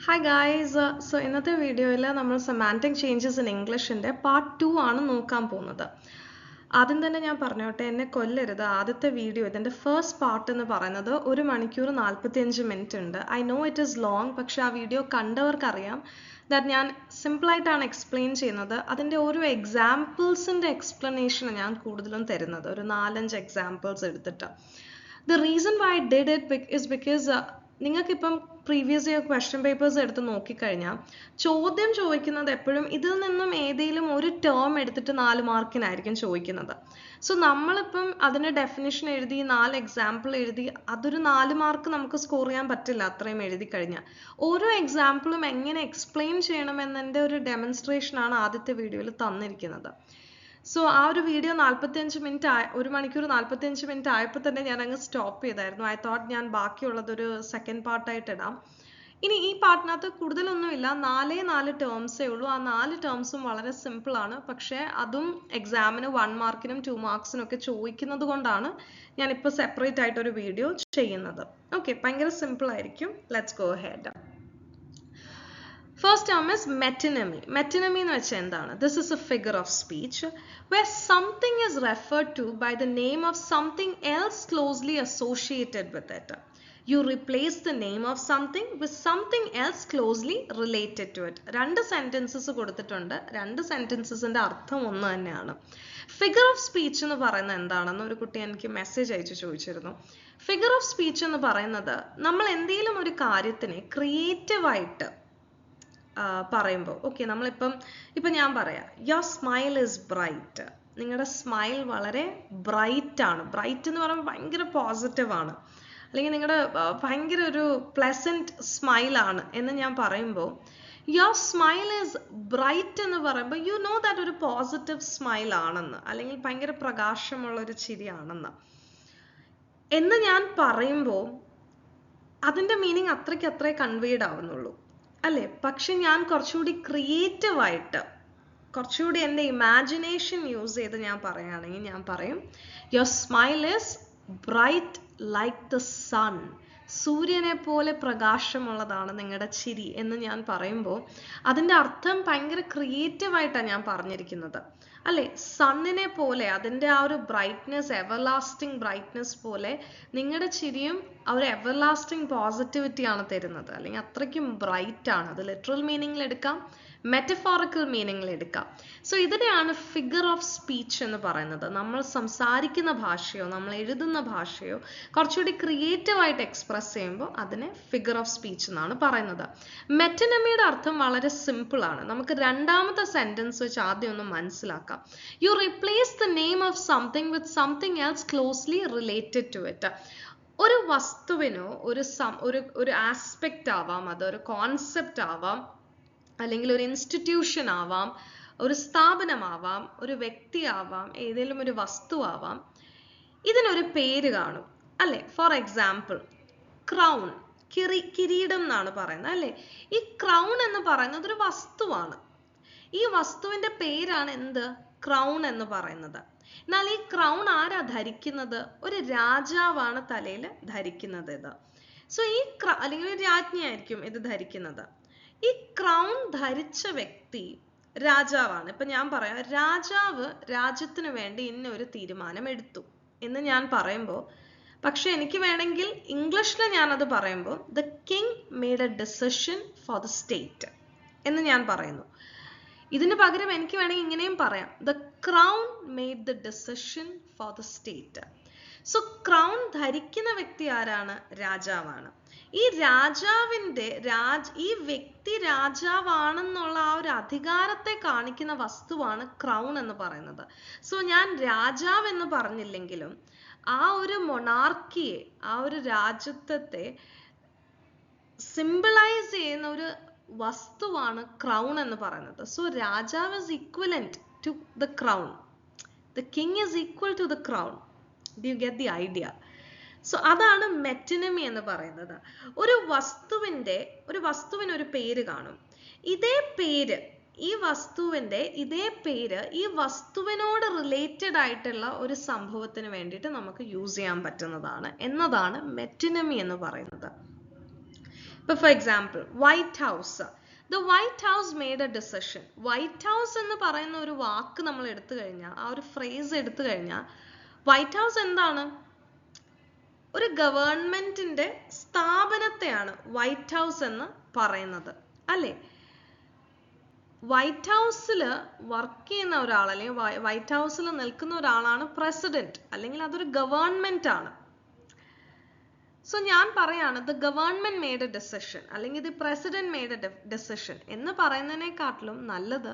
Hi guys, so ഇന്നത്തെ വീഡിയോയിൽ നമ്മൾ സെമാന്റിക് ചേഞ്ചസ് ഇൻ ഇംഗ്ലീഷിന്റെ പാർട്ട് 2 ആണ് നോക്കാൻ പോകുന്നത്. ആദ്യം തന്നെ ഞാൻ പറഞ്ഞോട്ടെ, എന്നെ കൊല്ലരുത്. ആദ്യത്തെ വീഡിയോ ഇതിന്റെ ഫസ്റ്റ് പാർട്ട് എന്ന് പറയുന്നത് 1 മണിക്കൂർ 45 മിനിറ്റ് ഉണ്ട്. I know it is long, പക്ഷെ ആ വീഡിയോ കണ്ടവർക്കറിയാം ദാറ്റ് ഞാൻ സിമ്പിളായിട്ടാണ് എക്സ്പ്ലെയിൻ ചെയ്യുന്നത്. അതിൻ്റെ ഓരോ എക്സാമ്പിൾസിൻ്റെ എക്സ്പ്ലനേഷൻ ഞാൻ കൂടുതലും തരുന്നത്, ഒരു 4-5 എക്സാമ്പിൾസ് എടുത്തിട്ട്. The reason why I did it is because നിങ്ങൾക്കിപ്പം പ്രീവിയസ് ഇയർ ക്വസ്റ്റ്യൻ പേപ്പേഴ്സ് എടുത്ത് നോക്കിക്കഴിഞ്ഞാൽ ചോദ്യം ചോദിക്കുന്നത് എപ്പോഴും ഇതിൽ നിന്നും ഏതെങ്കിലും ഒരു ടേം എടുത്തിട്ട് 4 മാർക്കിനായിരിക്കും ചോദിക്കുന്നത്. സോ നമ്മളിപ്പം അതിന് ഡെഫിനിഷൻ എഴുതി 4 എക്സാമ്പിൾ എഴുതി അതൊരു 4 മാർക്ക് നമുക്ക് സ്കോർ ചെയ്യാൻ പറ്റില്ല അത്രയും എഴുതി കഴിഞ്ഞാൽ. ഓരോ എക്സാമ്പിളും എങ്ങനെ എക്സ്പ്ലെയിൻ ചെയ്യണമെന്നതിൻ്റെ ഒരു ഡെമോൺസ്ട്രേഷനാണ് ആദ്യത്തെ വീഡിയോയിൽ തന്നിരിക്കുന്നത്. സോ ആ ഒരു വീഡിയോ 45 മിനിറ്റ് 1 മണിക്കൂർ 45 മിനിറ്റ് ആയപ്പോൾ തന്നെ ഞാൻ അങ്ങ് സ്റ്റോപ്പ് ചെയ്തായിരുന്നു. ഐ തോട്ട് ഞാൻ ബാക്കിയുള്ളതൊരു സെക്കൻഡ് പാർട്ടായിട്ട് ഇടാം. ഇനി ഈ പാർട്ടിനകത്ത് കൂടുതലൊന്നുമില്ല, 4 ടേംസേ ഉള്ളൂ. ആ 4 ടേംസും വളരെ സിമ്പിൾ ആണ്. പക്ഷേ അതും എക്സാമിന് 1 മാർക്കിനും 2 മാർക്സിനും ഒക്കെ ചോദിക്കുന്നത് കൊണ്ടാണ് ഞാനിപ്പോൾ സെപ്പറേറ്റ് ആയിട്ടൊരു വീഡിയോ ചെയ്യുന്നത്. ഓക്കെ, ഭയങ്കര സിമ്പിൾ ആയിരിക്കും. Let's go head. First term is metonymy. Metonymy എന്ന് വെച്ചാൽ എന്താണ്? This is a figure of speech where something is referred to by the name of something else closely associated with it. You replace the name of something with something else closely related to it. 2 sentences കൊടുത്തിട്ടുണ്ട്. 2 sentencesന്റെ അർത്ഥം ഒന്ന് തന്നെയാണ്. Figure of speech എന്ന് പറയുന്നത് എന്താണെന്ന് ഒരു കുട്ടി എനിക്ക് മെസ്സേജ് അയച്ചു ചോദിച്ചിരുന്നു. ഫിഗർ ഓഫ് സ്പീച്ച് എന്ന് പറയുന്നത് നമ്മൾ എന്തെങ്കിലും ഒരു കാര്യത്തിനെ ക്രിയേറ്റീവായിട്ട് പറയുമ്പോൾ, ഓക്കെ, ഇപ്പം ഞാൻ പറയാം, യുവർ സ്മൈൽ ഇസ് ബ്രൈറ്റ്. നിങ്ങളുടെ സ്മൈൽ വളരെ ബ്രൈറ്റ് ആണ്. ബ്രൈറ്റ് എന്ന് പറയുമ്പോൾ ഭയങ്കര പോസിറ്റീവ് ആണ്, അല്ലെങ്കിൽ നിങ്ങളുടെ ഭയങ്കര ഒരു പ്ലസന്റ് സ്മൈലാണ് എന്ന് ഞാൻ പറയുമ്പോൾ, യുവർ സ്മൈൽ ഈസ് ബ്രൈറ്റ് എന്ന് പറയുമ്പോൾ യു നോ ദാറ്റ് ഒരു പോസിറ്റീവ് സ്മൈൽ ആണെന്ന്, അല്ലെങ്കിൽ ഭയങ്കര പ്രകാശമുള്ള ഒരു ചിരിയാണെന്ന് എന്ന് ഞാൻ പറയുമ്പോൾ അതിൻ്റെ മീനിങ് അത്രയ്ക്ക് കൺവേഡ് ആവുന്നുള്ളൂ, അല്ലേ? പക്ഷെ ഞാൻ കുറച്ചുകൂടി ക്രിയേറ്റീവായിട്ട്, കുറച്ചുകൂടി എൻ്റെ ഇമാജിനേഷൻ യൂസ് ചെയ്ത് ഞാൻ പറയുകയാണെങ്കിൽ ഞാൻ പറയും, your smile is bright like the sun. സൂര്യനെ പോലെ പ്രകാശമുള്ളതാണ് നിങ്ങളുടെ ചിരി എന്ന് ഞാൻ പറയുമ്പോൾ അതിൻ്റെ അർത്ഥം ഭയങ്കര ക്രിയേറ്റീവായിട്ടാണ് ഞാൻ പറഞ്ഞിരിക്കുന്നത്, അല്ലേ? സണ്ണിനെ പോലെ അതിൻ്റെ ആ ഒരു ബ്രൈറ്റ്നെസ്, എവർലാസ്റ്റിംഗ് ബ്രൈറ്റ്നെസ് പോലെ നിങ്ങളുടെ ചിരിയും ആ ഒരു എവർലാസ്റ്റിംഗ് പോസിറ്റിവിറ്റിയാണ് തരുന്നത്, അല്ലെങ്കിൽ അത്രയ്ക്കും ബ്രൈറ്റ് ആണ്. അത് ലിറ്ററൽ മീനിങ്ങിൽ എടുക്കാം, മെറ്റഫോറിക്കൽ മീനിങ്ങിൽ എടുക്കാം. സോ ഇതിനെയാണ് ഫിഗർ ഓഫ് സ്പീച്ച് എന്ന് പറയുന്നത്. നമ്മൾ സംസാരിക്കുന്ന ഭാഷയോ നമ്മൾ എഴുതുന്ന ഭാഷയോ കുറച്ചുകൂടി ക്രിയേറ്റീവായിട്ട് എക്സ്പ്രസ് ചെയ്യുമ്പോൾ അതിനെ ഫിഗർ ഓഫ് സ്പീച്ച് എന്നാണ് പറയുന്നത്. മെറ്റനമിയുടെ അർത്ഥം വളരെ സിമ്പിൾ ആണ്. നമുക്ക് രണ്ടാമത്തെ സെന്റൻസ് വെച്ച് ആദ്യം ഒന്ന് മനസ്സിലാക്കാം. You replace the name of something with something else closely related to it. ഒരു വസ്തുവിനോ ഒരു ആസ്പെക്റ്റ് ആവാം, അതൊരു കോൺസെപ്റ്റ് ആവാം, അല്ലെങ്കിൽ ഒരു ഇൻസ്റ്റിറ്റ്യൂഷൻ ആവാം, ഒരു സ്ഥാപനമാവാം, ഒരു വ്യക്തിയാവാം, ഏതെങ്കിലും ഒരു വസ്തു ആവാം. ഇതിനൊരു പേര് കാണും, അല്ലേ? ഫോർ എക്സാമ്പിൾ ക്രൗൺ, കിരീടം എന്നാണ് പറയുന്നത്, അല്ലേ? ഈ ക്രൗൺ എന്ന് പറയുന്നത് ഒരു വസ്തുവാണ്. ഈ വസ്തുവിന്റെ പേരാണ് എന്ത്? ക്രൗൺ എന്ന് പറയുന്നത്. എന്നാൽ ഈ ക്രൗൺ ആരാ ധരിക്കുന്നത്? ഒരു രാജാവാണ് തലയിൽ ധരിക്കുന്നത് ഇത്. സോ ഈ അല്ലെങ്കിൽ ഒരു രാജ്ഞിയായിരിക്കും ഇത് ധരിക്കുന്നത്. ഈ ക്രൗൺ ധരിച്ച വ്യക്തി രാജാവാണ്. ഇപ്പൊ ഞാൻ പറയാം, രാജാവ് രാജ്യത്തിന് വേണ്ടി ഇന്നൊരു തീരുമാനം എടുത്തു എന്ന് ഞാൻ പറയുമ്പോൾ, പക്ഷെ എനിക്ക് വേണമെങ്കിൽ ഇംഗ്ലീഷിൽ ഞാനത് പറയുമ്പോൾ the king made A decision for the state എന്ന് ഞാൻ പറയുന്നു. ഇതിന് പകരം എനിക്ക് വേണമെങ്കിൽ ഇങ്ങനെയും പറയാം, the crown made the decision for the state. So crown ധരിക്കുന്ന വ്യക്തി ആരാണ്? രാജാവാണ്. ഈ രാജാവിൻ്റെ ഈ വ്യക്തി രാജാവാണെന്നുള്ള ആ ഒരു അധികാരത്തെ കാണിക്കുന്ന വസ്തുവാണ് ക്രൗൺ എന്ന് പറയുന്നത്. സോ ഞാൻ രാജാവ് എന്ന് പറഞ്ഞില്ലെങ്കിലും ആ ഒരു മൊണാർക്കിയെ, ആ ഒരു രാജ്യത്വത്തെ സിംബിളൈസ് ചെയ്യുന്ന ഒരു വസ്തുവാണ് ക്രൗൺ എന്ന് പറയുന്നത്. സോ രാജാവ് is equivalent to the crown. The king is equal to the crown. Do you get the idea? So അതാണ് മെറ്റനമി എന്ന് പറയുന്നത്. ഒരു വസ്തുവിന് ഒരു പേര് കാണും. ഇതേ പേര് ഈ വസ്തുവിനോട് റിലേറ്റഡ് ആയിട്ടുള്ള ഒരു സംഭവത്തിന് വേണ്ടിയിട്ട് നമുക്ക് യൂസ് ചെയ്യാൻ പറ്റുന്നതാണ് എന്നതാണ് മെറ്റനമി എന്ന് പറയുന്നത്. For example, White House. The White House made a decision. White House എന്ന് പറയുന്ന ഒരു വാക്ക് നമ്മൾ എടുത്തു കഴിഞ്ഞാൽ, ആ ഒരു phrase എടുത്തു കഴിഞ്ഞാൽ, White House എന്താണ്? ഒരു ഗവൺമെന്റിന്റെ സ്ഥാപനത്തെയാണ് വൈറ്റ് ഹൗസ് എന്ന് പറയുന്നത്, അല്ലേ? വൈറ്റ് ഹൗസിൽ വർക്ക് ചെയ്യുന്ന ഒരാൾ അല്ലെങ്കിൽ വൈറ്റ് ഹൗസിൽ നിൽക്കുന്ന ഒരാളാണ് പ്രസിഡന്റ്, അല്ലെങ്കിൽ അതൊരു ഗവൺമെന്റ് ആണ്. സോ ഞാൻ പറയാണ് the government made a decision അല്ലെങ്കിൽ the president made a decision എന്ന് പറയുന്നതിനെക്കാട്ടിലും നല്ലത്,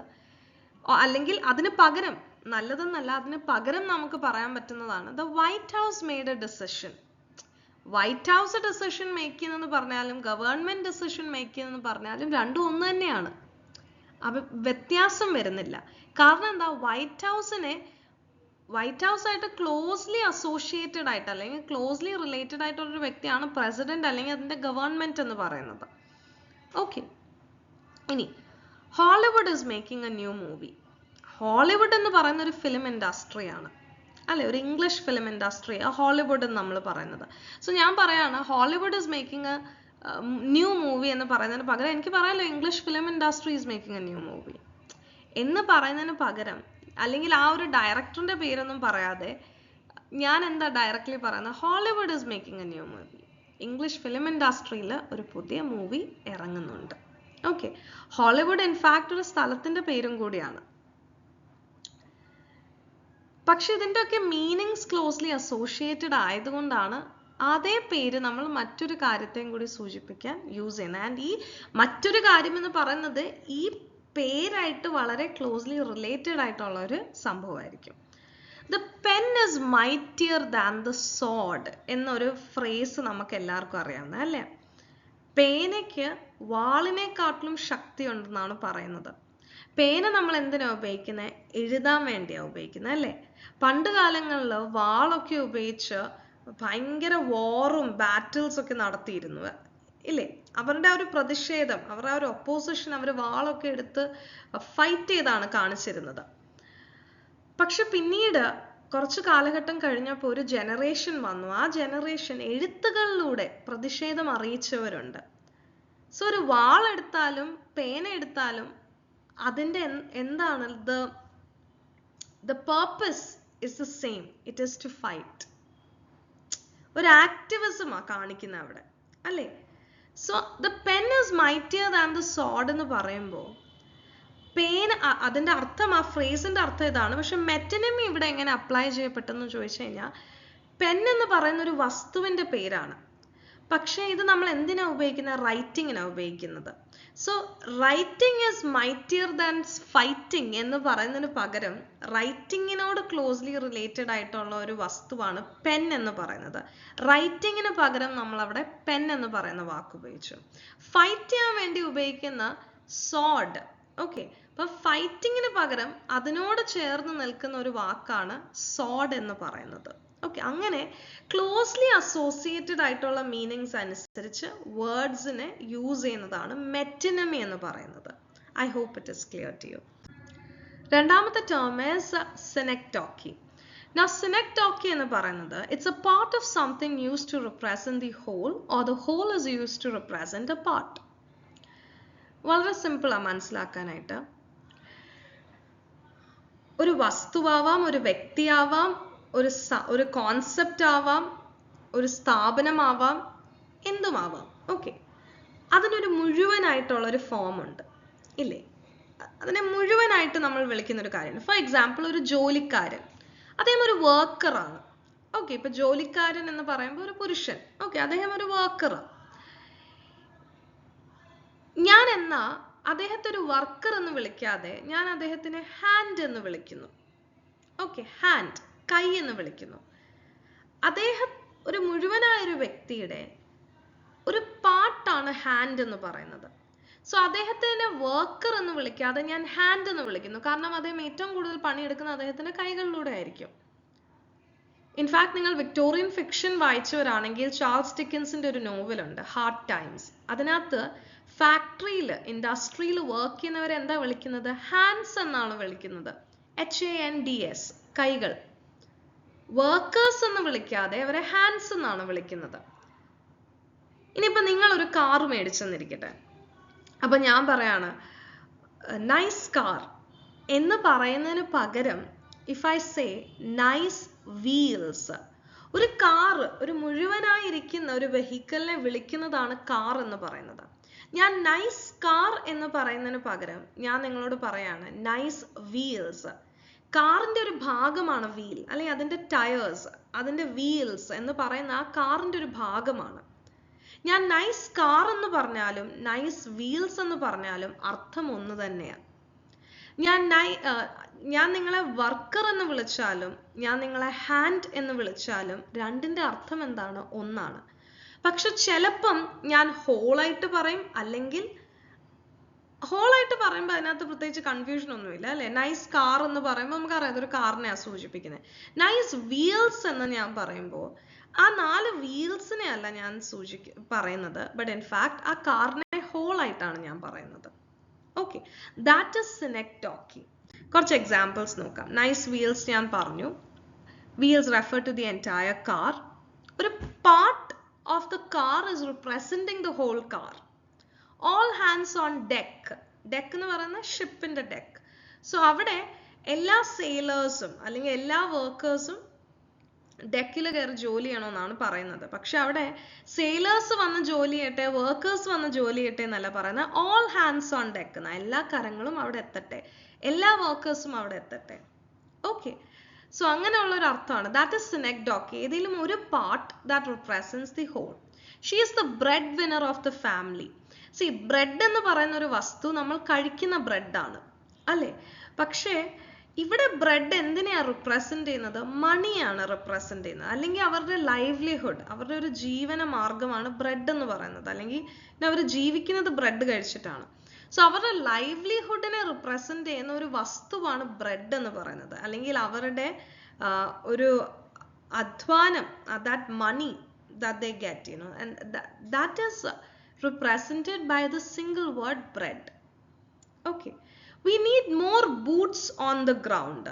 അല്ലെങ്കിൽ അതിന് പകരം, നല്ലതെന്നല്ല, അതിന് പകരം നമുക്ക് പറയാൻ പറ്റുന്നതാണ് the White House made a decision. White House decision make ചെയ്യുന്നെന്ന് പറഞ്ഞാലും ഗവൺമെന്റ് ഡിസിഷൻ മേക്ക് ചെയ്യുന്നെന്ന് പറഞ്ഞാലും രണ്ടും ഒന്ന് തന്നെയാണ്. അപ്പൊ വ്യത്യാസം വരുന്നില്ല. കാരണം എന്താ? വൈറ്റ് ഹൗസ് ആയിട്ട് ക്ലോസ്ലി അസോസിയേറ്റഡ് ആയിട്ട് അല്ലെങ്കിൽ ക്ലോസ്ലി റിലേറ്റഡ് ആയിട്ടുള്ളൊരു വ്യക്തിയാണ് പ്രസിഡന്റ് അല്ലെങ്കിൽ അതിന്റെ ഗവൺമെന്റ് എന്ന് പറയുന്നത്. ഓക്കെ, ഇനി Hollywood is making A new movie. Hollywood എന്ന് പറയുന്ന ഒരു ഫിലിം ഇൻഡസ്ട്രിയാണ്, അല്ലെ? ഒരു ഇംഗ്ലീഷ് ഫിലിം ഇൻഡസ്ട്രി ഹോളിവുഡ് എന്ന് നമ്മൾ പറയുന്നത്. സോ ഞാൻ പറയാണ് Hollywood is making A new movie എന്ന് പറയുന്നതിന് പകരം എനിക്ക് പറയാമല്ലോ English film industry is making A new movie എന്ന് പറയുന്നതിന് പകരം, അല്ലെങ്കിൽ ആ ഒരു ഡയറക്ടറിന്റെ പേരൊന്നും പറയാതെ ഞാൻ എന്താ ഡയറക്റ്റ്ലി പറയുന്നത്? Hollywood is making A new movie. English film ഇൻഡസ്ട്രിയിൽ ഒരു പുതിയ മൂവി ഇറങ്ങുന്നുണ്ട്. ഓക്കെ, ഹോളിവുഡ് ഇൻഫാക്ട് ഒരു സ്ഥലത്തിന്റെ പേരും കൂടിയാണ്. പക്ഷെ ഇതിൻ്റെയൊക്കെ മീനിങ്സ് ക്ലോസ്ലി അസോസിയേറ്റഡ് ആയതുകൊണ്ടാണ് അതേ പേര് നമ്മൾ മറ്റൊരു കാര്യത്തെയും കൂടി സൂചിപ്പിക്കാൻ യൂസ് ചെയ്യുന്നത്. ആൻഡ് ഈ മറ്റൊരു കാര്യം എന്ന് പറയുന്നത് ഈ പേരായിട്ട് വളരെ ക്ലോസ്ലി റിലേറ്റഡ് ആയിട്ടുള്ള ഒരു സംഭവമായിരിക്കും. The pen is mightier than the sword എന്നൊരു ഫ്രേസ് നമുക്ക് എല്ലാവർക്കും അറിയാവുന്ന, അല്ലേ? പേനയ്ക്ക് വാളിനെക്കാട്ടിലും ശക്തി ഉണ്ടെന്നാണ് പറയുന്നത്. പേന നമ്മൾ എന്തിനാ ഉപയോഗിക്കുന്നത്? എഴുതാൻ വേണ്ടിയാണ് ഉപയോഗിക്കുന്നത്, അല്ലേ? പണ്ട് കാലങ്ങളിൽ വാളൊക്കെ ഉപയോഗിച്ച് ഭയങ്കര വാറും ബാറ്റിൽസ് ഒക്കെ നടത്തിയിരുന്നു, ഇല്ലേ? അവരുടെ ആ ഒരു പ്രതിഷേധം, അവരുടെ ആ ഒരു ഒപ്പോസിഷൻ അവർ വാളൊക്കെ എടുത്ത് ഫൈറ്റ് ചെയ്താണ് കാണിച്ചിരുന്നത്. പക്ഷെ പിന്നീട് കുറച്ചു കാലഘട്ടം കഴിഞ്ഞപ്പോൾ ഒരു ജനറേഷൻ വന്നു. ആ ജനറേഷൻ എഴുത്തുകളിലൂടെ പ്രതിഷേധം അറിയിച്ചവരുണ്ട്. സോ ഒരു വാളെടുത്താലും പേന എടുത്താലും അതിൻ്റെ എന്താണ്? the purpose is the same, it is to fight. ഒരു ആക്ടിവിസം ആ കാണിക്കുന്ന അവിടെ, അല്ലേ? So the pen is mightier than the sword എന്ന് പറയുമ്പോൾ പേന, അതിന്റെ അർത്ഥം, ആ ഫ്രേസിന്റെ അർത്ഥം ഇതാണ്. പക്ഷെ മെറ്റനമി ഇവിടെ എങ്ങനെ അപ്ലൈ ചെയ്യപ്പെട്ടെന്ന് ചോദിച്ചു കഴിഞ്ഞാൽ പെൻ എന്ന് പറയുന്ന ഒരു വസ്തുവിന്റെ പേരാണ്. പക്ഷെ ഇത് നമ്മൾ എന്തിനാ ഉപയോഗിക്കുന്നത്? റൈറ്റിങ്ങിനാണ് ഉപയോഗിക്കുന്നത്. So writing is mightier than fighting എന്ന് പറയുന്നതിന് പകരം റൈറ്റിങ്ങിനോട് ക്ലോസ്ലി റിലേറ്റഡ് ആയിട്ടുള്ള ഒരു വസ്തുവാണ് പെൻ എന്ന് പറയുന്നത്. റൈറ്റിങ്ങിന് പകരം നമ്മൾ അവിടെ പെൻ എന്ന് പറയുന്ന വാക്ക് ഉപയോഗിച്ചു. ഫൈറ്റ് ചെയ്യാൻ വേണ്ടി ഉപയോഗിക്കുന്ന സോഡ്. ഓക്കെ, അപ്പൊ ഫൈറ്റിങ്ങിന് പകരം അതിനോട് ചേർന്ന് നിൽക്കുന്ന ഒരു വാക്കാണ് സോഡ് എന്ന് പറയുന്നത്. ഓക്കെ, അങ്ങനെ ക്ലോസ്ലി അസോസിയേറ്റഡ് ആയിട്ടുള്ള മീനിങ്സ് അനുസരിച്ച് വേർഡ്സിനെ യൂസ് ചെയ്യുന്നതാണ് മെറ്റനമി എന്ന് പറയുന്നത്. I hope it is clear to you. രണ്ടാമത്തെ term is synecdoche. Now synecdoche എന്ന് പറയുന്നത് it's a part of something used to represent the whole or the whole is used to represent a part. വളരെ സിമ്പിളാണ് മനസ്സിലാക്കാനായിട്ട്. ഒരു വസ്തുവാവാം, ഒരു വ്യക്തിയാവാം, ഒരു concept ആവാം, ഒരു സ്ഥാപനമാവാം, എന്തുമാവാം. ഓക്കെ, അതിനൊരു മുഴുവനായിട്ടുള്ള ഒരു ഫോം ഉണ്ട്, ഇല്ലേ? അതിനെ മുഴുവനായിട്ട് നമ്മൾ വിളിക്കുന്ന ഒരു കാര്യമാണ്. ഫോർ എക്സാമ്പിൾ, ഒരു ജോലിക്കാരൻ, അദ്ദേഹം ഒരു വർക്കറാണ്. ഓക്കെ, ഇപ്പൊ ജോലിക്കാരൻ എന്ന് പറയുമ്പോൾ ഒരു പുരുഷൻ. ഓക്കെ, അദ്ദേഹം ഒരു വർക്കറാണ്. ഞാൻ എന്നാ അദ്ദേഹത്തെ ഒരു വർക്കർ എന്ന് വിളിക്കാതെ ഞാൻ അദ്ദേഹത്തിനെ ഹാൻഡ് എന്ന് വിളിക്കുന്നു. ഓക്കെ, ഹാൻഡ്, കൈ എന്ന് വിളിക്കുന്നു. അദ്ദേഹം ഒരു മുഴുവനായ ഒരു വ്യക്തിയുടെ ഒരു പാർട്ടാണ് ഹാൻഡ് എന്ന് പറയുന്നത്. സോ അദ്ദേഹത്തിനെ വർക്കർ എന്ന് വിളിക്കാതെ ഞാൻ ഹാൻഡ് എന്ന് വിളിക്കുന്നു. കാരണം അദ്ദേഹം ഏറ്റവും കൂടുതൽ പണിയെടുക്കുന്ന അദ്ദേഹത്തിന്റെ കൈകളിലൂടെ ആയിരിക്കും. ഇൻഫാക്ട് നിങ്ങൾ വിക്ടോറിയൻ ഫിക്ഷൻ വായിച്ചവരാണെങ്കിൽ ചാൾസ് ഡിക്കൻസിന്റെ ഒരു നോവലുണ്ട് ഹാർഡ് ടൈംസ്. അതിനകത്ത് ഫാക്ടറിയിൽ, ഇൻഡസ്ട്രിയിൽ വർക്ക് ചെയ്യുന്നവരെ എന്താ വിളിക്കുന്നത്? ഹാൻഡ്സ് എന്നാണ് വിളിക്കുന്നത്. HANDS, കൈകൾ. വർക്കേഴ്സ് എന്ന് വിളിക്കാതെ അവരെ ഹാൻഡ്സ് എന്നാണ് വിളിക്കുന്നത്. ഇനിയിപ്പോൾ നിങ്ങൾ ഒരു കാർ മേടിച്ചെന്നിരിക്കട്ടെ, അപ്പം ഞാൻ പറയാണ് നൈസ് കാർ എന്ന് പറയുന്നതിന് പകരം if I say nice wheels, ഒരു കാർ, ഒരു മുഴുവനായിരിക്കുന്ന ഒരു വെഹിക്കിളിനെ വിളിക്കുന്നതാണ് കാർ എന്ന് പറയുന്നത്. ഞാൻ നൈസ് കാർ എന്ന് പറയുന്നതിന് പകരം ഞാൻ നിങ്ങളോട് പറയാണ് നൈസ് വീൽസ്. കാറിന്റെ ഒരു ഭാഗമാണ് വീൽ, അല്ലെങ്കിൽ അതിന്റെ ടയേഴ്സ്, അതിന്റെ വീൽസ് എന്ന് പറയുന്ന ആ കാറിന്റെ ഒരു ഭാഗമാണ്. ഞാൻ നൈസ് കാർ എന്ന് പറഞ്ഞാലും നൈസ് വീൽസ് എന്ന് പറഞ്ഞാലും അർത്ഥം ഒന്ന് തന്നെയാണ്. ഞാൻ നിങ്ങളെ വർക്കർ എന്ന് വിളിച്ചാലും ഞാൻ നിങ്ങളെ ഹാൻഡ് എന്ന് വിളിച്ചാലും രണ്ടിന്റെ അർത്ഥം എന്താണ്? ഒന്നാണ്. പക്ഷെ ചിലപ്പം ഞാൻ ഹോളായിട്ട് പറയും, അല്ലെങ്കിൽ ഹോളായിട്ട് പറയുമ്പോൾ അതിനകത്ത് പ്രത്യേകിച്ച് കൺഫ്യൂഷൻ ഒന്നുമില്ല അല്ലെ. നൈസ് കാർ എന്ന് പറയുമ്പോൾ നമുക്കറിയാം അതൊരു കാറിനെയാണ് സൂചിപ്പിക്കുന്നത്. നൈസ് വീൽസ് എന്ന് ഞാൻ പറയുമ്പോൾ ആ 4 വീൽസിനെ അല്ല ഞാൻ പറയുന്നത്, ബട്ട് ഇൻ ഫാക്ട് ആ കാറിനെ ഹോളായിട്ടാണ് ഞാൻ പറയുന്നത്. Okay, that is synecdoche. കുറച്ച് എക്സാമ്പിൾസ് നോക്കാം. നൈസ് വീൽസ് ഞാൻ പറഞ്ഞു. Wheels refer to the entire car. ഒരു part of the car is representing the whole car. All hands on deck. Deck എന്ന് പറയുന്ന ഷിപ്പിന്റെ ഡെക്ക്. സോ അവിടെ എല്ലാ സെയിലേഴ്സും അല്ലെങ്കിൽ എല്ലാ വർക്കേഴ്സും ഡെക്കിൽ കയറി ജോലി ചെയ്യണമെന്നാണ് പറയുന്നത്. പക്ഷെ അവിടെ സെയിലേഴ്സ് വന്ന് ജോലി ചെയ്യട്ടെ, വർക്കേഴ്സ് വന്ന് ജോലി ചെയ്യട്ടെ എന്നല്ല പറയുന്നത്. ഓൾ ഹാൻഡ്സ് ഓൺ ഡെക്ക് എന്ന, എല്ലാ കരങ്ങളും അവിടെ എത്തട്ടെ, എല്ലാ വർക്കേഴ്സും അവിടെ എത്തട്ടെ. ഓക്കെ, സോ അങ്ങനെയുള്ള ഒരു അർത്ഥമാണ്. That is synecdoche. ഏതെങ്കിലും ഒരു part that represents the whole. She is the bread winner of the family. See, bread എന്ന് പറയുന്ന ഒരു വസ്തു നമ്മൾ കഴിക്കുന്ന ബ്രെഡാണ് അല്ലേ. പക്ഷേ ഇവിടെ ബ്രെഡ് എന്തിനെയാണ് റിപ്രസെന്റ് ചെയ്യുന്നത്? മണിയാണ് റിപ്രസെന്റ് ചെയ്യുന്നത്, അല്ലെങ്കിൽ അവരുടെ ലൈവ്ലിഹുഡ്, അവരുടെ ഒരു ജീവന മാർഗമാണ് ബ്രെഡ് എന്ന് പറയുന്നത്, അല്ലെങ്കിൽ അവർ ജീവിക്കുന്നത് ബ്രെഡ് കഴിച്ചിട്ടാണ്. സോ അവരുടെ ലൈവ്ലിഹുഡിനെ റിപ്രസെന്റ് ചെയ്യുന്ന ഒരു വസ്തുവാണ് ബ്രെഡ് എന്ന് പറയുന്നത്, അല്ലെങ്കിൽ അവരുടെ ഒരു അധ്വാനം, that money that they get, and that is represented by the single word bread. Okay, we need more boots on the ground.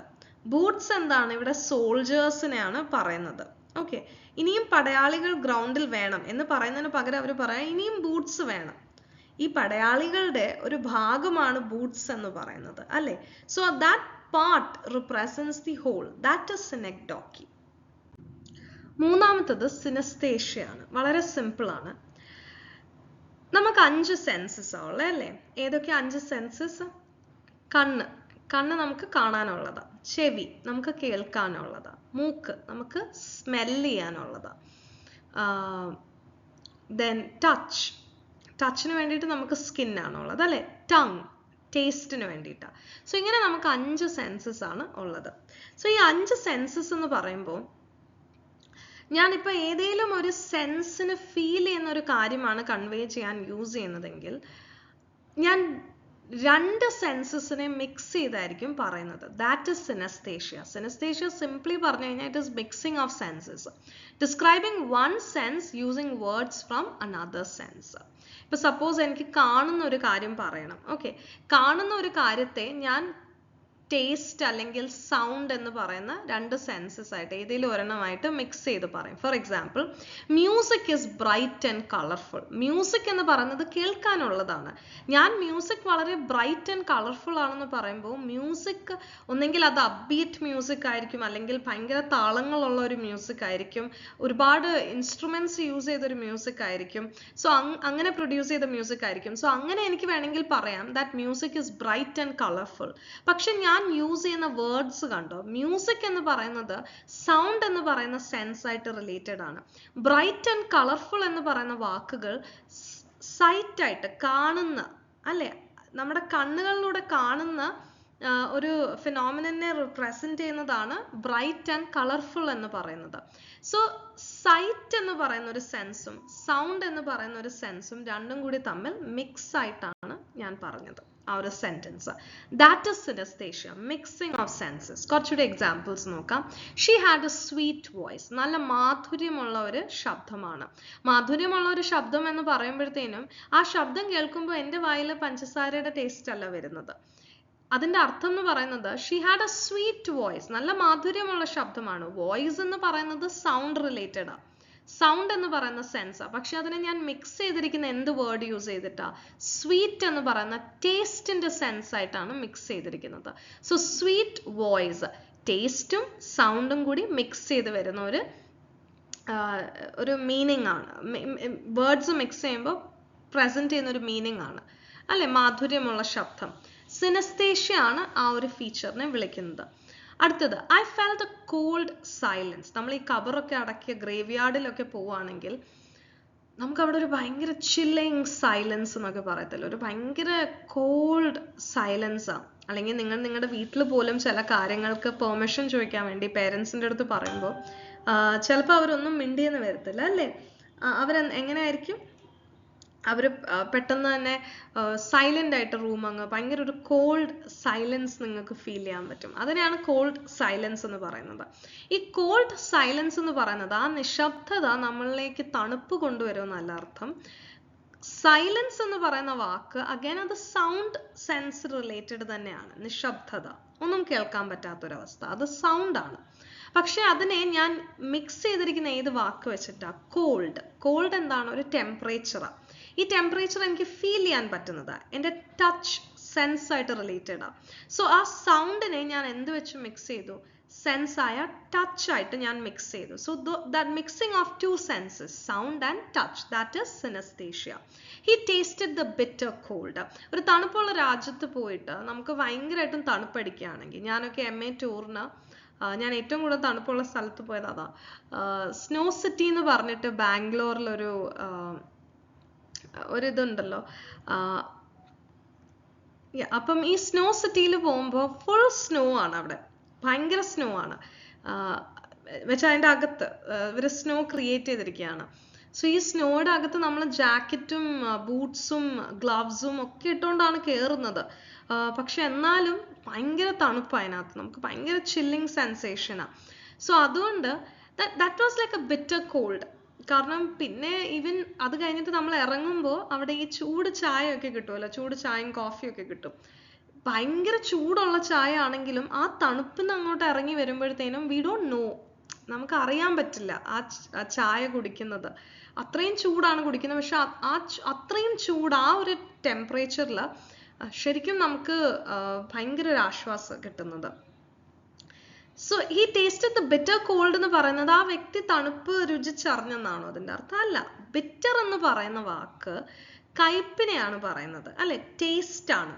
Boots എന്താണ്? ഇവിടെ സോൾജേഴ്സിനെയാണ് പറയുന്നത്. ഓക്കെ, ഇനിയും പടയാളികൾ ഗ്രൗണ്ടിൽ വേണം എന്ന് പറയുന്നതിന് പകരം അവർ പറയാം ഇനിയും ബൂട്ട്സ് വേണം. ഈ പടയാളികളുടെ ഒരു ഭാഗമാണ് ബൂട്ട്സ് എന്ന് പറയുന്നത് അല്ലേ. So that part represents the whole. That is synecdoche. മൂന്നാമത്തത് സിനസ്തേഷ്യാണ്. വളരെ സിമ്പിൾ ആണ്. നമുക്ക് 5 സെൻസസ് ഉള്ളത് അല്ലേ. ഏതൊക്കെ 5 സെൻസസ്? കണ്ണ്, കണ്ണ് നമുക്ക് കാണാനുള്ളതാ. ചെവി നമുക്ക് കേൾക്കാനുള്ളതാ. മൂക്ക് നമുക്ക് സ്മെല് ചെയ്യാനുള്ളതാ. ദെൻ ടച്ച്, ടച്ചിന് വേണ്ടിയിട്ട് നമുക്ക് സ്കിന്നാണുള്ളത് അല്ലേ. ടങ്, ടേസ്റ്റിന് വേണ്ടിയിട്ടാണ്. സോ ഇങ്ങനെ നമുക്ക് 5 സെൻസസ് ആണ് ഉള്ളത്. സോ ഈ 5 സെൻസസ് എന്ന് പറയുമ്പോൾ ഞാനിപ്പോൾ ഏതെങ്കിലും ഒരു സെൻസിന് ഫീൽ ചെയ്യുന്ന ഒരു കാര്യമാണ് കൺവേ ചെയ്യാൻ യൂസ് ചെയ്യുന്നതെങ്കിൽ ഞാൻ 2 സെൻസസിനെ മിക്സ് ചെയ്തായിരിക്കും പറയുന്നത്. That is synaesthesia. Synaesthesia simply പറഞ്ഞു കഴിഞ്ഞാൽ it is mixing of census, describing one sense using words from another sense. ഇപ്പൊ സപ്പോസ് എനിക്ക് കാണുന്ന ഒരു കാര്യം പറയണം. ഓക്കെ, കാണുന്ന ഒരു കാര്യത്തെ ഞാൻ ടേസ്റ്റ് അല്ലെങ്കിൽ സൗണ്ട് എന്ന് പറയുന്ന 2 സെൻസസ് ആയിട്ട് ഏതെങ്കിലും ഒരെണ്ണമായിട്ട് മിക്സ് ചെയ്ത് പറയും. For example, music is bright and colourful. Music എന്ന് പറയുന്നത് കേൾക്കാനുള്ളതാണ്. ഞാൻ മ്യൂസിക് വളരെ ബ്രൈറ്റ് ആൻഡ് കളർഫുൾ ആണെന്ന് പറയുമ്പോൾ മ്യൂസിക് ഒന്നെങ്കിൽ അത് അപ്ബീറ്റ് മ്യൂസിക് ആയിരിക്കും, അല്ലെങ്കിൽ ഭയങ്കര താളങ്ങളുള്ള ഒരു മ്യൂസിക് ആയിരിക്കും, ഒരുപാട് ഇൻസ്ട്രുമെന്റ്സ് യൂസ് ചെയ്തൊരു മ്യൂസിക് ആയിരിക്കും. സോ അങ്ങനെ പ്രൊഡ്യൂസ് ചെയ്ത മ്യൂസിക് ആയിരിക്കും. സോ അങ്ങനെ എനിക്ക് വേണമെങ്കിൽ പറയാം that music is bright and colourful. പക്ഷെ ഞാൻ യൂസ് ചെയ്യുന്ന വേർഡ്സ് കണ്ടോ, മ്യൂസിക് എന്ന് പറയുന്നത് സൗണ്ട് എന്ന് പറയുന്ന സെൻസ് ആയിട്ട് റിലേറ്റഡ് ആണ്. ബ്രൈറ്റ് ആൻഡ് കളർഫുൾ എന്ന് പറയുന്ന വാക്കുകൾ സൈറ്റ് ആയിട്ട് കാണുന്ന അല്ലെ, നമ്മുടെ കണ്ണുകളിലൂടെ കാണുന്ന ഒരു ഫിനോമിനനെ റിപ്രസെന്റ് ചെയ്യുന്നതാണ് ബ്രൈറ്റ് ആൻഡ് കളർഫുൾ എന്ന് പറയുന്നത്. സോ സൈറ്റ് എന്ന് പറയുന്ന ഒരു സെൻസും സൗണ്ട് എന്ന് പറയുന്ന ഒരു സെൻസും രണ്ടും കൂടി തമ്മിൽ മിക്സ് ആയിട്ടാണ് ഞാൻ പറഞ്ഞത് ആ ഒരു sentence. That is synaesthesia, mixing of census. കുറച്ചുകൂടി എക്സാമ്പിൾസ് നോക്കാം. She had A sweet voice. നല്ല മാധുര്യമുള്ള ഒരു ശബ്ദമാണ്. മാധുര്യമുള്ള ഒരു ശബ്ദം എന്ന് പറയുമ്പോഴത്തേനും ആ ശബ്ദം കേൾക്കുമ്പോൾ എൻ്റെ വായിൽ പഞ്ചസാരയുടെ ടേസ്റ്റ് അല്ല വരുന്നത്. അതിന്റെ അർത്ഥം എന്ന് പറയുന്നത് she had A sweet voice, നല്ല മാധുര്യമുള്ള ശബ്ദമാണ്. വോയിസ് എന്ന് പറയുന്നത് സൗണ്ട് റിലേറ്റഡ് ആണ്. സൗണ്ട് എന്ന് പറയുന്ന സെൻസാ, പക്ഷെ അതിനെ ഞാൻ മിക്സ് ചെയ്തിരിക്കുന്ന എന്ത് വേർഡ് യൂസ് ചെയ്തിട്ടാ? സ്വീറ്റ് എന്ന് പറയുന്ന ടേസ്റ്റിന്റെ സെൻസ് ആയിട്ടാണ് മിക്സ് ചെയ്തിരിക്കുന്നത്. സോ സ്വീറ്റ് വോയിസ്, ടേസ്റ്റും സൗണ്ടും കൂടി മിക്സ് ചെയ്ത് വരുന്ന ഒരു മീനിങ് ആണ്. വേർഡ്സ് മിക്സ് ചെയ്യുമ്പോൾ പ്രസന്റ് ചെയ്യുന്ന ഒരു മീനിങ് ആണ് അല്ലെ, മാധുര്യമുള്ള ശബ്ദം. സിനസ്തേഷ്യ ആണ് ആ ഒരു ഫീച്ചറിനെ വിളിക്കുന്നത്. അടുത്തത്, I felt a cold silence. നമ്മൾ ഈ കബറൊക്കെ അടക്കിയ ഗ്രേവ് യാർഡിലൊക്കെ പോവുകയാണെങ്കിൽ നമുക്ക് അവിടെ ഒരു ഭയങ്കര ചില്ലിങ് സൈലൻസ് എന്നൊക്കെ പറയത്തില്ല, ഒരു ഭയങ്കര കോൾഡ് സൈലൻസ് ആണ്. അല്ലെങ്കിൽ നിങ്ങൾ നിങ്ങളുടെ വീട്ടിൽ പോലും ചില കാര്യങ്ങൾക്ക് പെർമിഷൻ ചോദിക്കാൻ വേണ്ടി പേരൻസിൻ്റെ അടുത്ത് പറയുമ്പോൾ ചിലപ്പോൾ അവരൊന്നും മിണ്ടിയെന്ന് വരത്തില്ല അല്ലേ. എങ്ങനെയായിരിക്കും അവർ പെട്ടെന്ന് തന്നെ സൈലന്റ് ആയിട്ട് റൂം അങ്ങ് ഭയങ്കര ഒരു കോൾഡ് സൈലൻസ് നിങ്ങൾക്ക് ഫീൽ ചെയ്യാൻ പറ്റും. അതിനെയാണ് കോൾഡ് സൈലൻസ് എന്ന് പറയുന്നത്. ഈ കോൾഡ് സൈലൻസ് എന്ന് പറയുന്നത് ആ നിശബ്ദത നമ്മളിലേക്ക് തണുപ്പ് കൊണ്ടുവരുമെന്നല്ല അർത്ഥം. സൈലൻസ് എന്ന് പറയുന്ന വാക്ക് അഗൈൻ അത് സൗണ്ട് സെൻസ് റിലേറ്റഡ് തന്നെയാണ്. നിശബ്ദത, ഒന്നും കേൾക്കാൻ പറ്റാത്തൊരവസ്ഥ, അത് സൗണ്ട് ആണ്. പക്ഷെ അതിനെ ഞാൻ മിക്സ് ചെയ്തിരിക്കുന്ന ഏത് വാക്ക് വെച്ചിട്ടാ? കോൾഡ്. കോൾഡ് എന്താണ്? ഒരു ടെമ്പറേച്ചറാണ്. ഈ ടെമ്പറേച്ചർ എനിക്ക് ഫീൽ ചെയ്യാൻ പറ്റുന്നതാ, എൻ്റെ ടച്ച് സെൻസ് ആയിട്ട് റിലേറ്റഡ് ആ. സോ ആ സൗണ്ടിനെ ഞാൻ എന്ത് വെച്ച് മിക്സ് ചെയ്തു? സെൻസ് ആയ ടച്ച് ആയിട്ട് ഞാൻ മിക്സ് ചെയ്തു. So that mixing of two senses, sound and touch, that is synesthesia. He tasted the bitter cold. ഒരു തണുപ്പുള്ള രാജ്യത്ത് പോയിട്ട് നമുക്ക് ഭയങ്കരമായിട്ടും തണുപ്പടിക്കുകയാണെങ്കിൽ, ഞാനൊക്കെ MA ടൂറിന് ഞാൻ ഏറ്റവും കൂടുതൽ തണുപ്പുള്ള സ്ഥലത്ത് പോയത് അതാ. സ്നോ സിറ്റി എന്ന് പറഞ്ഞിട്ട് ബാംഗ്ലൂരിലൊരു ഇതുണ്ടല്ലോ. അപ്പം ഈ സ്നോ സിറ്റിയിൽ പോകുമ്പോൾ ഫുൾ സ്നോ ആണ് അവിടെ, ഭയങ്കര സ്നോ ആണ്. വെച്ചാൽ അതിൻ്റെ അകത്ത് ഇവർ സ്നോ ക്രിയേറ്റ് ചെയ്തിരിക്കുകയാണ്. സോ ഈ സ്നോയുടെ അകത്ത് നമ്മൾ ജാക്കറ്റും ബൂട്ട്സും ഗ്ലവ്സും ഒക്കെ ഇട്ടുകൊണ്ടാണ് കയറുന്നത്. പക്ഷെ എന്നാലും ഭയങ്കര തണുപ്പ് അതിനകത്ത്, നമുക്ക് ഭയങ്കര ചില്ലിങ് സെൻസേഷനാണ്. സോ അതുകൊണ്ട് that was like a bitter cold. കാരണം പിന്നെ ഈവൻ അത് കഴിഞ്ഞിട്ട് നമ്മൾ ഇറങ്ങുമ്പോൾ അവിടെ ഈ ചൂട് ചായ ഒക്കെ കിട്ടുമല്ലോ, ചൂട് ചായയും കോഫിയും ഒക്കെ കിട്ടും. ഭയങ്കര ചൂടുള്ള ചായ ആണെങ്കിലും ആ തണുപ്പിന്ന് അങ്ങോട്ട് ഇറങ്ങി വരുമ്പോഴത്തേനും വി ഡോണ്ട് നോ, നമുക്ക് അറിയാൻ പറ്റില്ല ആ ചായ കുടിക്കുന്നത്. അത്രയും ചൂടാണ് കുടിക്കുന്നത്. പക്ഷെ അത്രയും ചൂട്, ആ ഒരു ടെമ്പറേച്ചറിൽ ശരിക്കും നമുക്ക് ഭയങ്കര ഒരു ആശ്വാസം കിട്ടുന്നത്. സോ ഈ ടേസ്റ്റഡ് ദ ബിറ്റർ കോൾഡ് എന്ന് പറയുന്നത് ആ വ്യക്തി തണുപ്പ് രുചിച്ചറിഞ്ഞെന്നാണോ അതിൻ്റെ അർത്ഥം? അല്ല. ബിറ്റർ എന്ന് പറയുന്ന വാക്ക് കയ്പിനെയാണ് പറയുന്നത് അല്ലെ, ടേസ്റ്റ് ആണ്.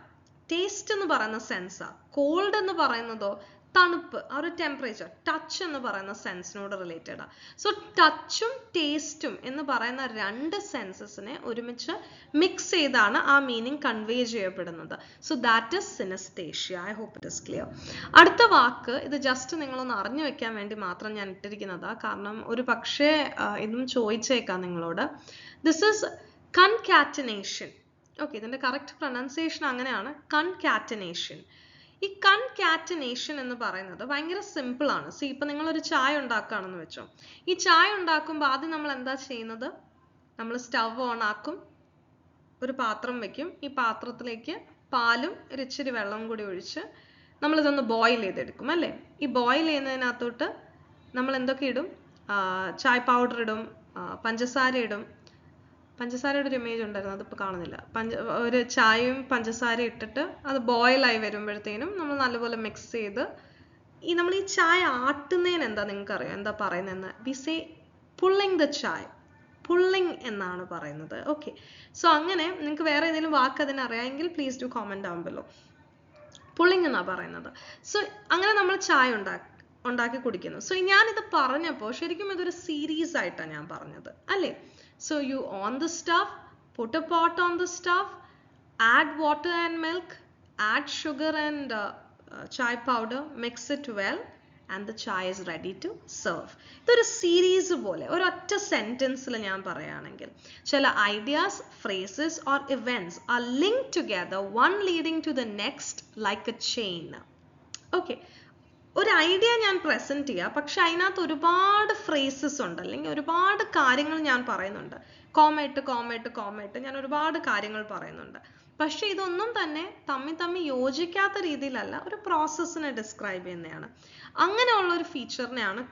ടേസ്റ്റ് എന്ന് പറയുന്ന സെൻസാ. കോൾഡ് എന്ന് പറയുന്നതോ തണുപ്പ്, ആ ഒരു ടെമ്പറേച്ചർ. ടച്ച് എന്ന് പറയുന്ന സെൻസിനോട് റിലേറ്റഡ് ആ. സോ ടച്ചും ടേസ്റ്റും എന്ന് പറയുന്ന രണ്ട് സെൻസസിനെ ഒരുമിച്ച് മിക്സ് ചെയ്താണ് ആ മീനിങ് കൺവേ ചെയ്യപ്പെടുന്നത്. So that is synesthesia. I hope it is clear. അടുത്ത വാക്ക്, ഇത് ജസ്റ്റ് നിങ്ങളൊന്ന് അറിഞ്ഞു വെക്കാൻ വേണ്ടി മാത്രം ഞാൻ ഇട്ടിരിക്കുന്നതാ, കാരണം ഒരു പക്ഷേ ഇതും ചോദിച്ചേക്കാം നിങ്ങളോട്. This is concatenation. ഓക്കെ, ഇതിന്റെ കറക്റ്റ് പ്രൊനൗൺസിയേഷൻ അങ്ങനെയാണ്, കൺകാറ്റനേഷൻ. ഈ കൺകാറ്റനേഷൻ എന്ന് പറയുന്നത് ഭയങ്കര സിമ്പിൾ ആണ്. സി, ഇപ്പൊ നിങ്ങളൊരു ചായ ഉണ്ടാക്കുകയാണെന്ന് വെച്ചോ. ഈ ചായ ഉണ്ടാക്കുമ്പോൾ ആദ്യം നമ്മൾ എന്താ ചെയ്യുന്നത്? നമ്മൾ സ്റ്റവ് ഓൺ ആക്കും, ഒരു പാത്രം വെക്കും. ഈ പാത്രത്തിലേക്ക് പാലും ഇച്ചിരി വെള്ളവും കൂടി ഒഴിച്ച് നമ്മളിതൊന്ന് ബോയിൽ ചെയ്തെടുക്കും അല്ലേ. ഈ ബോയിൽ ചെയ്യുന്നതിനകത്തോട്ട് നമ്മൾ എന്തൊക്കെ ഇടും? ചായ പൗഡർ ഇടും, പഞ്ചസാര ഇടും. പഞ്ചസാരയുടെ ഒരു ഇമേജ് ഉണ്ടായിരുന്നു, അതിപ്പോൾ കാണുന്നില്ല. ഒരു ചായയും പഞ്ചസാര ഇട്ടിട്ട് അത് ബോയിലായി വരുമ്പോഴത്തേനും നമ്മൾ നല്ലപോലെ മിക്സ് ചെയ്ത് നമ്മൾ ഈ ചായ ആട്ടുന്നതിന് എന്താ നിങ്ങൾക്കറിയാം എന്താ പറയുന്നതെന്ന്? We say pulling the chai. Pulling എന്നാണ് പറയുന്നത്. ഓക്കെ, സോ അങ്ങനെ നിങ്ങൾക്ക് വേറെ ഏതെങ്കിലും വാക്ക് അതിനറിയാമെങ്കിൽ please do comment down below. Pulling എന്നാണ് പറയുന്നത്. സോ അങ്ങനെ നമ്മൾ ചായ ഉണ്ടാക്കി കുടിക്കുന്നു. സോ ഞാനിത് പറഞ്ഞപ്പോൾ ശരിക്കും ഇതൊരു സീരീസ് ആയിട്ടാണ് ഞാൻ പറഞ്ഞത് അല്ലേ. So you on the stuff, put a pot on the stuff, add water and milk, add sugar and chai powder, mix it well, and the chai is ready to serve. ഇതൊരു series പോലെ ഒരൊറ്റ സെന്റൻസിൽ ഞാൻ പറയുകയാണെങ്കിൽ ചില ideas, phrases or events are linked together, one leading to the next like a chain. Okay, ഒരു idea ഞാൻ present ചെയ്യുക, പക്ഷെ അതിനകത്ത് ഒരുപാട് ഫ്രേസസ് ഉണ്ട്, അല്ലെങ്കിൽ ഒരുപാട് കാര്യങ്ങൾ ഞാൻ പറയുന്നുണ്ട്. കോമയിട്ട് ഞാൻ ഒരുപാട് കാര്യങ്ങൾ പറയുന്നുണ്ട്. പക്ഷെ ഇതൊന്നും തന്നെ തമ്മിൽ യോജിക്കാത്ത രീതിയിലല്ല, ഒരു പ്രോസസ്സിനെ ഡിസ്ക്രൈബ് ചെയ്യുന്നതാണ്. അങ്ങനെയുള്ള ഒരു ഫീച്ചറിനെയാണ്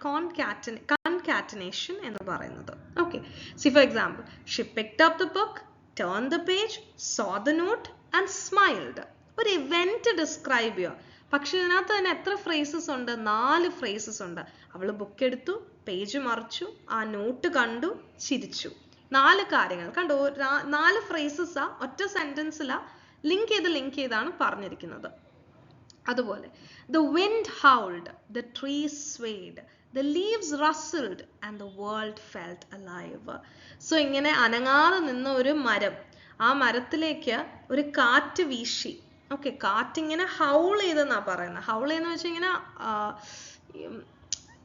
concatenation എന്ന് പറയുന്നത്. Okay, see for example, she picked up the book, turned the page, saw the note and smiled. ഒരു event describe ചെയ്യുക. പക്ഷെ ഇതിനകത്ത് തന്നെ എത്ര phrases ഉണ്ട്? 4 phrases ഉണ്ട്. അവൾ ബുക്ക് എടുത്തു, പേജ് മറിച്ചു, ആ നോട്ട് കണ്ടു, ചിരിച്ചു. 4 കാര്യങ്ങൾ കണ്ടോ? 4 phrases ആ ഒറ്റ സെന്റൻസിലാ ലിങ്ക് ചെയ്താണ് പറഞ്ഞിരിക്കുന്നത്. അതുപോലെ the wind howled, the trees swayed, the leaves rustled and the world felt alive. So ഇങ്ങനെ അനങ്ങാതെ നിന്ന ഒരു മരം, ആ മരത്തിലേക്ക് ഒരു കാറ്റ് വീശി. ഓക്കെ, കാറ്റ് ഇങ്ങനെ ഹൗൾ ചെയ്തെന്നാ പറയുന്നത്. ഹൗൾ ചെയ്യുന്ന വെച്ചാൽ ഇങ്ങനെ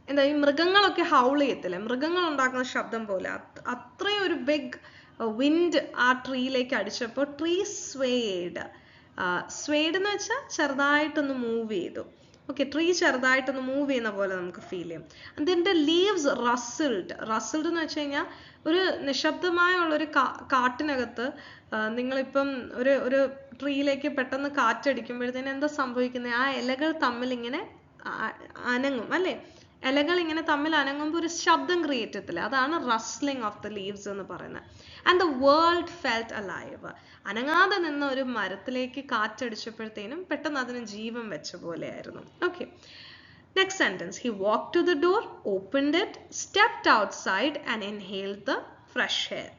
എന്താ, ഈ മൃഗങ്ങളൊക്കെ ഹൗൾ ചെയ്യത്തില്ലേ, മൃഗങ്ങൾ ഉണ്ടാക്കുന്ന ശബ്ദം പോലെ അത്രയും ഒരു ബിഗ് വിൻഡ് ആ ട്രീയിലേക്ക് അടിച്ചപ്പോൾ ട്രീ സ്വേഡ്. സ്വേഡ് എന്ന് വെച്ചാൽ ചെറുതായിട്ടൊന്ന് മൂവ് ചെയ്തു. ഓക്കെ, ട്രീ ചെറുതായിട്ടൊന്ന് മൂവ് ചെയ്യുന്ന പോലെ നമുക്ക് ഫീൽ ചെയ്യും. അതിൻ്റെ ലീവ്സ് റസിൽഡ്. റസിൽഡ് എന്ന് വെച്ച് കഴിഞ്ഞാൽ ഒരു നിശബ്ദമായുള്ളൊരു കാട്ടിനകത്ത് നിങ്ങളിപ്പം ഒരു ട്രീയിലേക്ക് പെട്ടെന്ന് കാറ്റടിക്കുമ്പോഴത്തേന് എന്താ സംഭവിക്കുന്നത്? ആ ഇലകൾ തമ്മിൽ ഇങ്ങനെ അനങ്ങും അല്ലേ? ഇലകൾ ഇങ്ങനെ തമ്മിൽ അനങ്ങുമ്പോൾ ഒരു ശബ്ദം ക്രിയേറ്റ് ചെയ്യത്തില്ല, അതാണ് റസ്ലിംഗ് ഓഫ് ദ ലീവ്സ് എന്ന് പറയുന്നത്. And the world felt alive. അനങ്ങാതെ നിന്ന ഒരു മരത്തിലേക്ക് കാറ്റടിച്ചപ്പോഴത്തേനും പെട്ടെന്ന് അതിന് ജീവൻ വെച്ച പോലെയായിരുന്നു. Okay, next sentence. He walked to the door, opened it, stepped outside and inhaled the fresh air.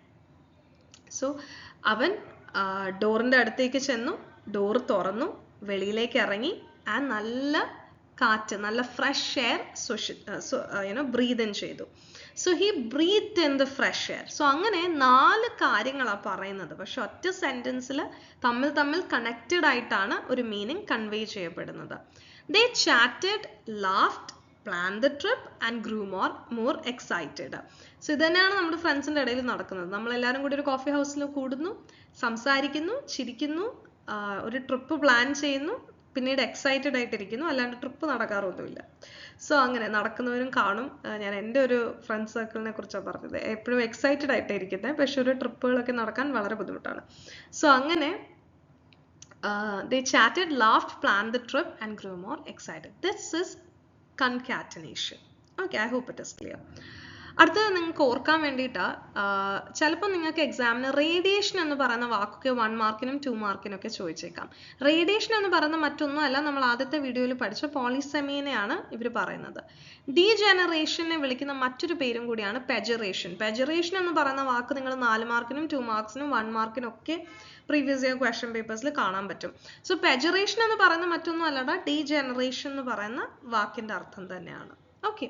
So അവൻ ഡോറിന്റെ അടുത്തേക്ക് ചെന്നു, ഡോർ തുറന്നു, വെളിയിലേക്ക് ഇറങ്ങി, ആ നല്ല കാറ്റ്, നല്ല ഫ്രഷ് എയർ ബ്രീത്ത് ഇൻ ചെയ്തു. So he breathe in the fresh air. So അങ്ങനെ 4 കാര്യങ്ങളാണ് പറയുന്നത്, പക്ഷെ ഒറ്റ സെന്റൻസിൽ തമ്മിൽ കണക്റ്റഡ് ആയിട്ടാണ് ഒരു മീനിങ് കൺവേ ചെയ്യപ്പെടുന്നത്. They chatted, laughed, planned the trip and grew more excited. So ഇതന്നെയാണ് നമ്മുടെ ഫ്രണ്ട്സിന്റെ ഇടയിൽ നടക്കുന്നത്. നമ്മളെല്ലാവരും കൂടി ഒരു കോഫി ഹൗസിൽ കൂടുന്നു, സംസാരിക്കുന്നു, ചിരിക്കുന്നു, ഒരു ട്രിപ്പ് പ്ലാൻ ചെയ്യുന്നു, പിന്നീട് എക്സൈറ്റഡ് ആയിട്ടിരിക്കുന്നു, അല്ലാണ്ട് ട്രിപ്പ് നടക്കാറൊന്നുമില്ല. സോ അങ്ങനെ നടക്കുന്നവരും കാണും. ഞാൻ എൻ്റെ ഒരു ഫ്രണ്ട് സർക്കിളിനെ കുറിച്ചാണ് പറഞ്ഞത്. എപ്പോഴും എക്സൈറ്റഡ് ആയിട്ടാണ് ഇരിക്കുന്നത്, പക്ഷെ ഒരു ട്രിപ്പുകളൊക്കെ നടക്കാൻ വളരെ ബുദ്ധിമുട്ടാണ്. സോ അങ്ങനെ they chatted, laughed, planned the trip and grew more excited. This is concatenation. Okay, I hope it is clear. അടുത്തത് നിങ്ങൾക്ക് ഓർക്കാൻ വേണ്ടിയിട്ട് ചിലപ്പോൾ നിങ്ങൾക്ക് എക്സാമിന് റേഡിയേഷൻ എന്ന് പറയുന്ന വാക്കൊക്കെ 1 മാർക്കിനും 2 മാർക്കിനും ഒക്കെ ചോദിച്ചേക്കാം. റേഡിയേഷൻ എന്ന് പറയുന്ന മറ്റൊന്നും അല്ല, നമ്മൾ ആദ്യത്തെ വീഡിയോയിൽ പഠിച്ച പോളിസെമിനെയാണ് ഇവർ പറയുന്നത്. ഡീജനറേഷനെ വിളിക്കുന്ന മറ്റൊരു പേരും കൂടിയാണ് പെജറേഷൻ. പെജറേഷൻ എന്ന് പറയുന്ന വാക്ക് നിങ്ങൾ 4 മാർക്കിനും 2 മാർക്സിനും 1 മാർക്കിനും ഒക്കെ പ്രീവിയസ് ഇയർ ക്വസ്റ്റ്യൻ പേപ്പേഴ്സിൽ കാണാൻ പറ്റും. സോ പെജറേഷൻ എന്ന് പറയുന്ന മറ്റൊന്നും അല്ലടാ, ഡീജനറേഷൻ എന്ന് പറയുന്ന വാക്കിന്റെ അർത്ഥം തന്നെയാണ്. ഓക്കെ,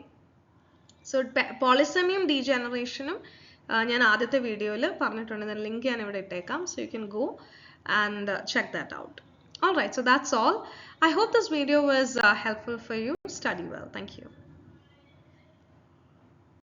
സോ പോളിസെമിയും ഡീജനറേഷനും ഞാൻ ആദ്യത്തെ വീഡിയോയിൽ പറഞ്ഞിട്ടുണ്ട്. ലിങ്ക് ഞാൻ ഇവിടെ ഇട്ടേക്കാം. So you can go and check that out. All right, so that's all. I hope this video was helpful for you. Study well. Thank you.